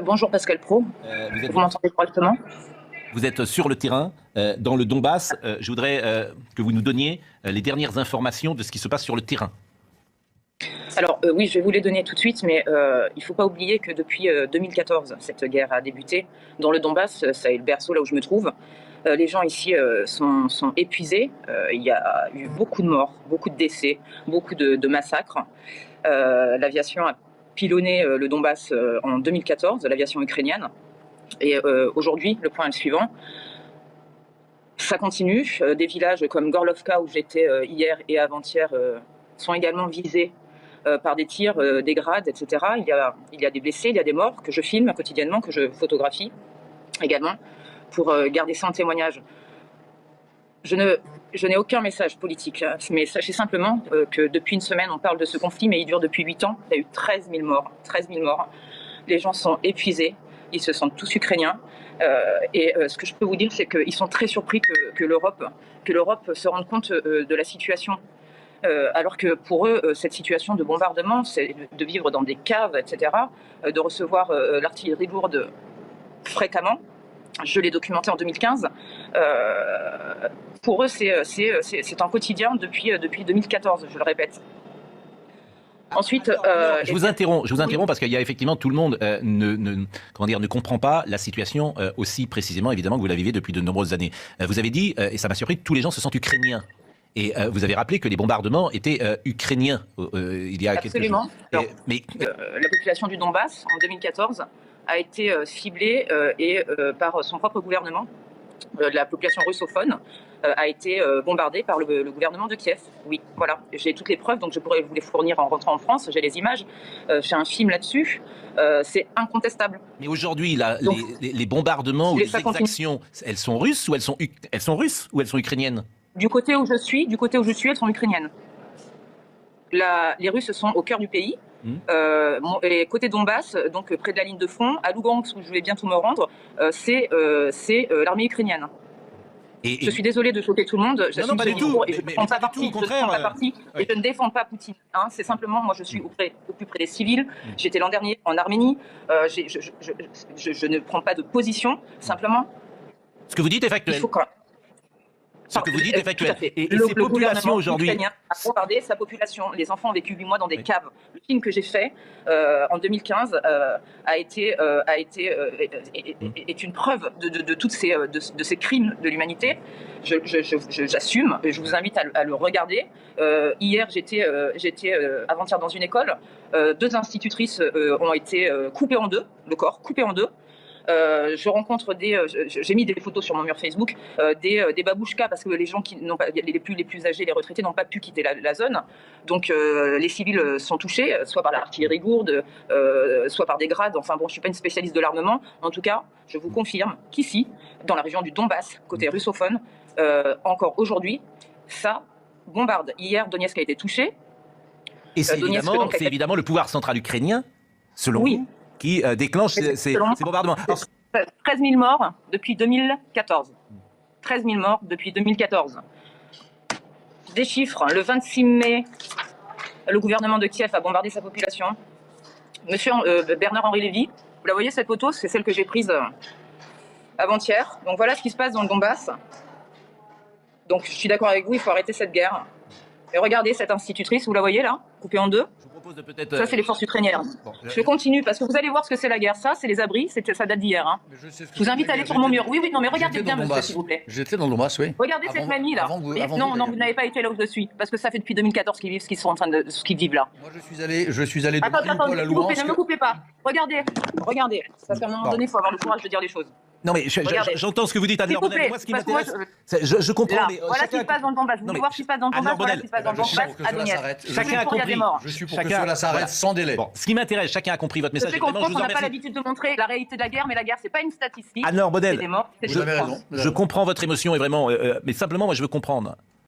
Bonjour Pascal Pro, Vous êtes, vous m'entendez correctement? vous êtes sur le terrain, dans le Donbass. Je voudrais que vous nous donniez les dernières informations de ce qui se passe sur le terrain. Alors oui, je vais vous les donner tout de suite, mais il ne faut pas oublier que depuis 2014, cette guerre a débuté. Dans le Donbass, ça est le berceau là où je me trouve. Les gens ici sont épuisés. Il y a eu beaucoup de morts, beaucoup de décès, beaucoup de massacres. L'aviation a pilonné le Donbass en 2014, l'aviation ukrainienne. Et aujourd'hui, le point est le suivant. Ça continue. Des villages comme Gorlovka, où j'étais hier et avant-hier, sont également visés par des tirs, des grades, etc. Il y a des blessés, il y a des morts que je filme quotidiennement, que je photographie également, pour garder ça en témoignage. Je n'ai aucun message politique, hein, mais sachez simplement que depuis une semaine, on parle de ce conflit, mais il dure depuis 8 ans. Il y a eu 13 000 morts. 13 000 morts. Les gens sont épuisés. Ils se sentent tous ukrainiens. Ce que je peux vous dire, c'est qu'ils sont très surpris que l'Europe se rende compte de la situation. Alors que pour eux, cette situation de bombardement, c'est de vivre dans des caves, etc., de recevoir l'artillerie lourde fréquemment. Je l'ai documenté en 2015. Pour eux, c'est un quotidien depuis 2014, je le répète. Ensuite, je vous interromps parce qu'il y a effectivement tout le monde ne comprend pas la situation aussi précisément, évidemment, que vous la vivez depuis de nombreuses années. Vous avez dit, et ça m'a surpris, que tous les gens se sentent ukrainiens. Et vous avez rappelé que les bombardements étaient ukrainiens il y a absolument. quelques jours. Mais la population du Donbass, en 2014, a été ciblée par son propre gouvernement. La population russophone a été bombardée par le gouvernement de Kiev. Oui, voilà. J'ai toutes les preuves, donc je pourrais vous les fournir en rentrant en France. J'ai les images. J'ai un film là-dessus. C'est incontestable. Mais aujourd'hui, les bombardements ou les exactions, elles sont russes ou elles sont russes ou elles sont ukrainiennes? Du côté où je suis, elles sont ukrainiennes. Les Russes sont au cœur du pays. Et côté Donbass, donc près de la ligne de front, à Lugansk, où je vais bientôt me rendre, c'est l'armée ukrainienne. Je suis désolée de choquer tout le monde. Non, pas du tout. Et je ne prends pas parti. Et je ne défends pas Poutine. Hein. C'est simplement, moi, je suis au plus près des civils. J'étais l'an dernier en Arménie. Je ne prends pas de position. Simplement. Ce que vous dites est factuel. Ce que vous dites est factuel. Et le ces populations aujourd'hui a bombardé sa population. Les enfants ont vécu 8 mois dans des caves. Le film que j'ai fait en 2015 est une preuve de tous ces crimes de l'humanité. J'assume et je vous invite à le regarder. Hier, j'étais avant-hier dans une école. 2 institutrices ont été coupées en deux, le corps coupé en deux. Je rencontre j'ai mis des photos sur mon mur Facebook, des babouchkas, parce que les gens qui n'ont pas, les plus âgés, les retraités, n'ont pas pu quitter la zone. Donc les civils sont touchés, soit par l'artillerie lourde, soit par des grades. Enfin bon, je suis pas une spécialiste de l'armement. En tout cas, je vous confirme qu'ici, dans la région du Donbass, côté russophone, encore aujourd'hui, ça bombarde. Hier, Donetsk a été touché. Et c'est évidemment le pouvoir central ukrainien, selon vous, qui déclenche ces bombardements. 13 000 morts depuis 2014. 13 000 morts depuis 2014. Des chiffres, le 26 mai, le gouvernement de Kiev a bombardé sa population. Monsieur Bernard-Henri Lévy, vous la voyez cette photo? C'est celle que j'ai prise avant-hier. Donc voilà ce qui se passe dans le Donbass. Donc je suis d'accord avec vous, il faut arrêter cette guerre. Et regardez cette institutrice, vous la voyez là, coupée en deux. Ça, c'est les forces ukrainiennes. Je continue, parce que vous allez voir ce que c'est la guerre. Ça, c'est les abris, ça date d'hier. Hein. Je vous invite à aller sur mon mur. Oui, non, mais regardez bien, monsieur, s'il vous plaît. J'étais dans le Donbass, oui. Regardez cette mamie, là. Non, vous n'avez pas été là où je suis, parce que ça fait depuis 2014 qu'ils vivent ce qu'ils vivent là. Moi, je suis allé de Mariupol à Louhansk. Ne me coupez pas. Regardez. Parce qu'à un moment donné, il faut avoir le courage de dire les choses. Non, mais j'entends ce que vous dites, Anne-Laure Bonnel. Moi, ce qui m'intéresse, je comprends. Là, voilà ce qui se passe dans le Donbass. Vous voulez voir ce qui se passe dans le Donbass? Voilà ce qui se passe dans le Donbass à Donetsk. Chacun a compris. Je suis pour que cela s'arrête sans délai. Bon, ce qui m'intéresse, chacun a compris votre message. Je comprends qu'on n'a pas l'habitude de montrer la réalité de la guerre, mais la guerre, c'est pas une statistique. Anne-Laure Bonnel, vous avez raison. Je comprends votre émotion, et vraiment, mais simplement, moi, je veux comprendre.